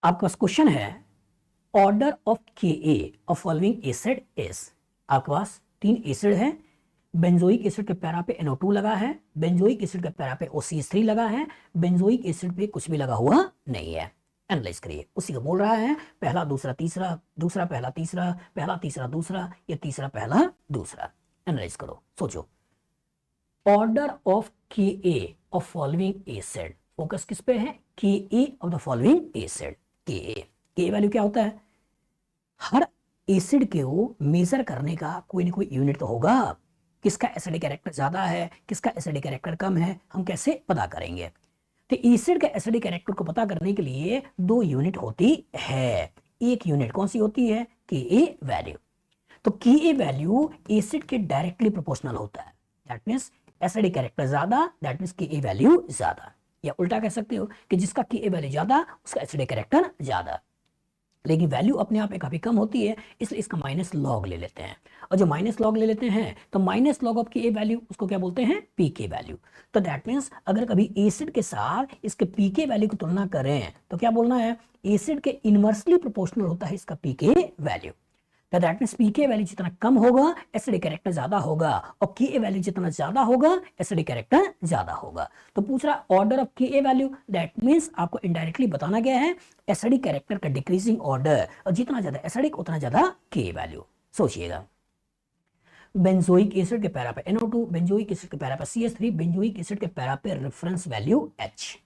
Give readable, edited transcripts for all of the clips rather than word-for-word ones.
आपके पास क्वेश्चन है order of Ka of following acid is. आपके पास 3 एसिड है, बेंजोइक एसिड के पैरा पे NO2 लगा है, बेंजोइक एसिड के पैरा पे OCH3 लगा है, बेंजोइक एसिड पे कुछ भी लगा हुआ नहीं है। एनालाइज करिए, उसी को बोल रहा है पहला दूसरा तीसरा, दूसरा पहला तीसरा, पहला तीसरा दूसरा, या तीसरा पहला दूसरा। एनालाइज करो, सोचो। Order of Ka of following acid, focus किस पे है? Ka of the following acid. Ka value क्या होता है? हर एसिड के वो मेजर करने का कोई ना कोई यूनिट तो होगा। किसका एसिडिक कैरेक्टर ज्यादा है, किसका एसिडिक कैरेक्टर कम है, हम कैसे पता करेंगे? तो एसिड का एसिडिक कैरेक्टर को पता करने के लिए 2 यूनिट होती है। एक यूनिट कौन सी होती है? Ka value. तो Ka वैल्यू एसिड के डायरेक्टली प्रोपोर्शनल होता है। दैट मींस एसिडिक कैरेक्टर ज्यादा, दैट मींस Ka वैल्यू ज्यादा। या उल्टा कह सकते हो कि जिसका Ka वैल्यू ज्यादा उसका एसिडिक कैरेक्टर ज्यादा। लेकिन वैल्यू अपने आप में काफी कम होती है, इसलिए इसका माइनस लॉग ले लेते हैं। और जो माइनस लॉग ले लेते हैं तो minus log of Ka value उसको क्या बोलते हैं? Pk value. तो दैट मींस अगर कभी एसिड के साथ इसके Pk वैल्यू की तुलना करें तो क्या बोलना है? एसिड के इनवर्सली प्रोपोर्शनल होता है इसका Pk वैल्यू। तो दैट मींस Pk वैल्यू जितना कम होगा एसिडिक कैरेक्टर ज्यादा होगा, और Ka वैल्यू जितना ज्यादा होगा एसिडिक कैरेक्टर ज्यादा होगा। तो पूछ रहा order of Ka value, that means आपको इनडायरेक्टली बताना गया है एसिडिक कैरेक्टर का डिक्रीजिंग ऑर्डर, और जितना ज्यादा एसिडिक उतना ज्यादा Ka वैल्यू। सोचिएगा, बेंजोइक एसिड के पैरा पे NO2, बेंजोइक एसिड के पैरा पे CH3, बेंजोइक एसिड के पैरा पे रेफरेंस वैल्यू H।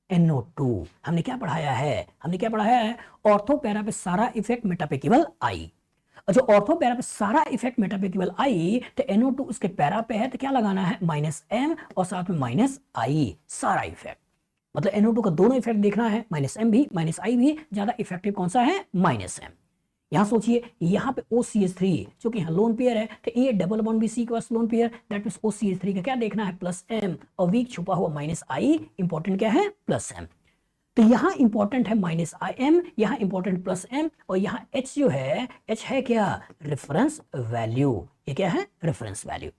NO2 हमने क्या पढ़ाया है? हमने क्या पढ़ाया है? ऑर्थो पैरा पे सारा इफेक्ट मेटा पे केवल I। और जो ऑर्थो पैरा पे सारा इफेक्ट मेटा पे केवल I, तो NO2 उसके पैरा पे है तो क्या लगाना है? -M और साथ में -I, सारा इफेक्ट। मतलब NO2 का दोनों इफेक्ट देखना है, -M भी -I भी। ज्यादा इफेक्टिव कौन सा है? -M। यहां सोचिए, यहां पे OCH3 जो कि यहां लोन पेयर है, तो ये डबल बॉन्ड भी C के पास lone pair, that means OCH3 का क्या देखना है? +M, और वीक छुपा हुआ -I, इंपॉर्टेंट क्या है? +M। तो यहां इंपॉर्टेंट है -M, यहां इंपॉर्टेंट +M, और यहां H जो है, H है क्या? Reference value. ये क्या है? Reference value.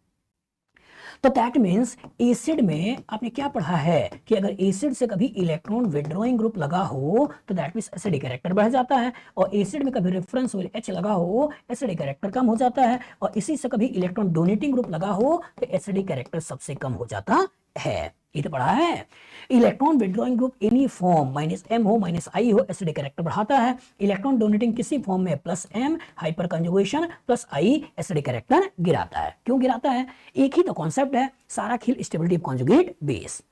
तो दैट मींस एसिड में आपने क्या पढ़ा है कि अगर एसिड से कभी इलेक्ट्रॉन विड्रॉइंग ग्रुप लगा हो तो दैट मींस एसिडिक कैरेक्टर बढ़ जाता है, और एसिड में कभी रेफरेंस वैल्यू H लगा हो एसिडिक कैरेक्टर कम हो जाता है, और इसी से कभी इलेक्ट्रॉन डोनेटिंग ग्रुप लगा हो तो एसिडिक कैरेक्टर सबसे कम हो जाता है। ये तो पढ़ा है। Electron withdrawing group any form -M हो -I हो एसिडिक कैरेक्टर बढ़ाता है। इलेक्ट्रॉन डोनेटिंग किसी फॉर्म में +M hyper conjugation +I acidic character गिराता है। क्यों गिराता है? एक ही तो कॉन्सेप्ट है, सारा खेल स्टेबिलिटी ऑफ कॉन्जुगेट बेस।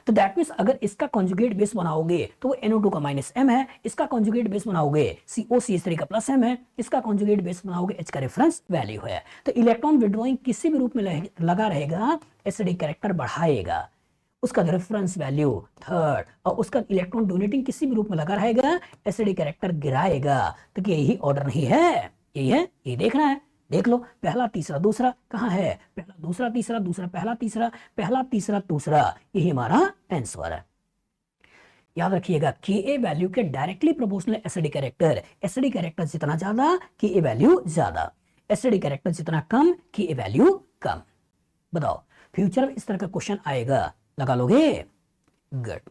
तो दैट मींस अगर इसका कॉन्जुगेट बेस बनाओगे तो वो NO2 का -M है, इसका कॉन्जुगेट बेस बनाओगे COCH3 का +M है, इसका कॉन्जुगेट बेस बनाओगे H का रेफरेंस वैल्यू है। तो इलेक्ट्रॉन विड्रॉइंग किसी भी रूप में लगा रहेगा एसिडिक कैरेक्टर बढ़ाएगा, उसका रेफरेंस वैल्यू थर्ड, और उसका इलेक्ट्रॉन डोनेटिंग किसी भी रूप में लगा रहेगा एसिडिक कैरेक्टर गिराएगा। तो क्या यही ऑर्डर नहीं है? यही है, ये देखना है। देख लो, पहला तीसरा दूसरा कहां है? पहला दूसरा तीसरा, दूसरा पहला तीसरा, पहला तीसरा दूसरा, यही हमारा आंसर है। याद रखिएगा, Ka वैल्यू के डायरेक्टली प्रोपोर्शनल एसिडिक कैरेक्टर जितना ज्यादा Ka वैल्यू ज्यादा, एसिडिक कैरेक्टर जितना कम Ka वैल्यू कम। बताओ, फ्यूचर में इस तरह का क्वेश्चन आएगा, लगा लोगे? गुड।